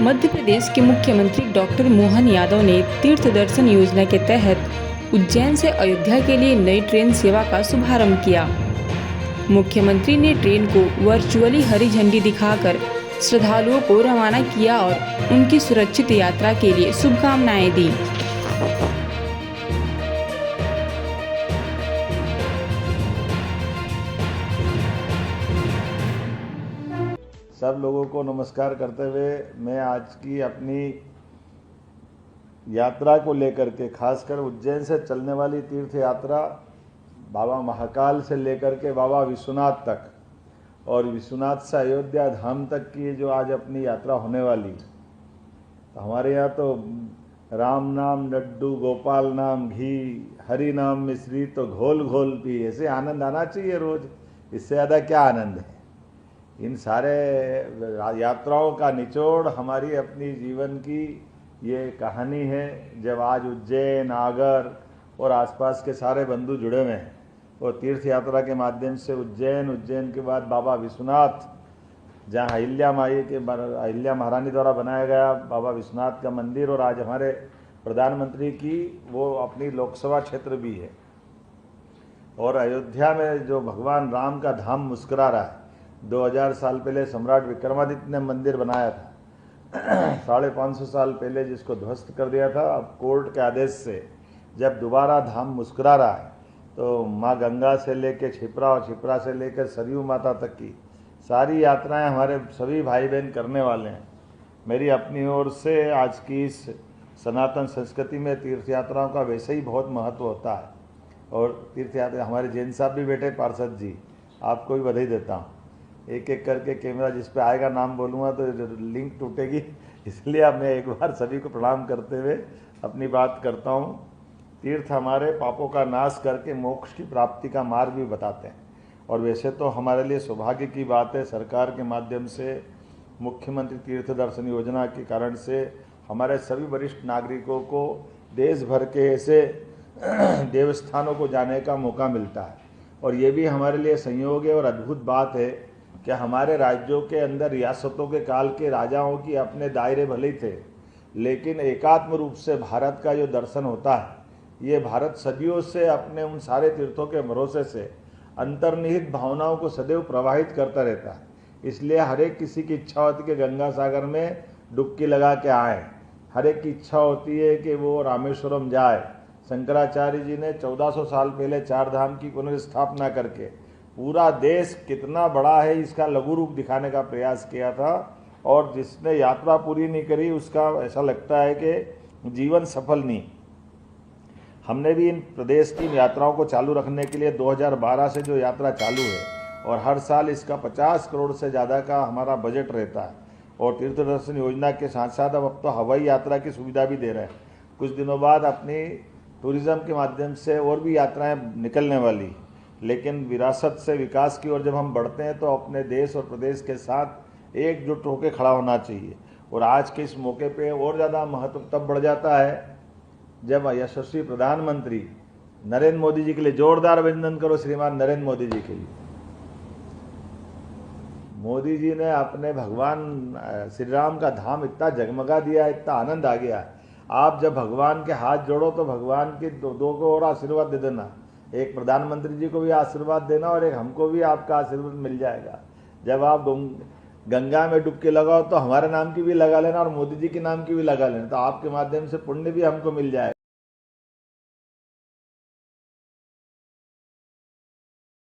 मध्य प्रदेश के मुख्यमंत्री डॉक्टर मोहन यादव ने तीर्थ दर्शन योजना के तहत उज्जैन से अयोध्या के लिए नई ट्रेन सेवा का शुभारंभ किया। मुख्यमंत्री ने ट्रेन को वर्चुअली हरी झंडी दिखाकर श्रद्धालुओं को रवाना किया और उनकी सुरक्षित यात्रा के लिए शुभकामनाएं दी। सब लोगों को नमस्कार करते हुए मैं आज की अपनी यात्रा को लेकर के, खासकर उज्जैन से चलने वाली तीर्थ यात्रा बाबा महाकाल से लेकर के बाबा विश्वनाथ तक और विश्वनाथ से अयोध्या धाम तक की जो आज अपनी यात्रा होने वाली, तो हमारे यहाँ तो राम नाम लड्डू, गोपाल नाम घी, हरि नाम मिश्री, तो घोल घोल पी, ऐसे आनंद आना चाहिए रोज। इससे ज़्यादा क्या आनंद है। इन सारे यात्राओं का निचोड़ हमारी अपनी जीवन की ये कहानी है। जब आज उज्जैन, आगर और आसपास के सारे बंधु जुड़े हुए हैं और तीर्थ यात्रा के माध्यम से उज्जैन के बाद बाबा विश्वनाथ, जहाँ अहिल्या महारानी द्वारा बनाया गया बाबा विश्वनाथ का मंदिर, और आज हमारे प्रधानमंत्री की वो अपनी लोकसभा क्षेत्र भी है, और अयोध्या में जो भगवान राम का धाम मुस्कुरा रहा है। 2000 साल पहले सम्राट विक्रमादित्य ने मंदिर बनाया था, 550 साल पहले जिसको ध्वस्त कर दिया था। अब कोर्ट के आदेश से जब दोबारा धाम मुस्कुरा रहा है, तो माँ गंगा से लेकर छिपरा और छिपरा से लेकर सरयू माता तक की सारी यात्राएं हमारे सभी भाई बहन करने वाले हैं। मेरी अपनी ओर से आज की इस सनातन संस्कृति में तीर्थ यात्राओं का वैसे ही बहुत महत्व होता है, और तीर्थ यात्रा हमारे जैन साहब भी बैठे, पार्षद जी, आपको भी बधाई देता हूँ। एक एक करके कैमरा जिस पे आएगा नाम बोलूँगा तो लिंक टूटेगी, इसलिए अब मैं एक बार सभी को प्रणाम करते हुए अपनी बात करता हूँ। तीर्थ हमारे पापों का नाश करके मोक्ष की प्राप्ति का मार्ग भी बताते हैं, और वैसे तो हमारे लिए सौभाग्य की बात है, सरकार के माध्यम से मुख्यमंत्री तीर्थ दर्शन योजना के कारण से हमारे सभी वरिष्ठ नागरिकों को देश भर के ऐसे देवस्थानों को जाने का मौका मिलता है। और ये भी हमारे लिए संयोग है और अद्भुत बात है कि हमारे राज्यों के अंदर रियासतों के काल के राजाओं की अपने दायरे भले थे, लेकिन एकात्म रूप से भारत का जो दर्शन होता है, ये भारत सदियों से अपने उन सारे तीर्थों के भरोसे से अंतर्निहित भावनाओं को सदैव प्रवाहित करता रहता है। इसलिए हर एक किसी की इच्छा होती है कि गंगा सागर में डुबकी लगा के आए, हर एक की इच्छा होती है कि वो रामेश्वरम जाए। शंकराचार्य जी ने 1400 साल पहले 4 धाम की पुनर्स्थापना करके पूरा देश कितना बड़ा है इसका लघु रूप दिखाने का प्रयास किया था, और जिसने यात्रा पूरी नहीं करी उसका ऐसा लगता है कि जीवन सफल नहीं। हमने भी इन प्रदेश की यात्राओं को चालू रखने के लिए 2012 से जो यात्रा चालू है, और हर साल इसका 50 करोड़ से ज़्यादा का हमारा बजट रहता है। और तीर्थ दर्शन योजना के साथ साथ अब तो हवाई यात्रा की सुविधा भी दे रहे हैं। कुछ दिनों बाद अपनी टूरिज़्म के माध्यम से और भी यात्राएं निकलने वाली। लेकिन विरासत से विकास की ओर जब हम बढ़ते हैं तो अपने देश और प्रदेश के साथ एकजुट होकर खड़ा होना चाहिए। और आज के इस मौके पे और ज़्यादा महत्व तब बढ़ जाता है जब यशस्वी प्रधानमंत्री नरेंद्र मोदी जी के लिए जोरदार अभिनंदन करो, श्रीमान नरेंद्र मोदी जी के लिए। मोदी जी ने अपने भगवान श्री राम का धाम इतना जगमगा दिया, इतना आनंद आ गया। आप जब भगवान के हाथ जोड़ो तो भगवान के दो को और आशीर्वाद दे देना, एक प्रधानमंत्री जी को भी आशीर्वाद देना और एक हमको भी आपका आशीर्वाद मिल जाएगा। जब आप गंगा में डुबकी लगाओ तो हमारे नाम की भी लगा लेना और मोदी जी के नाम की भी लगा लेना, तो आपके माध्यम से पुण्य भी हमको मिल जाएगा।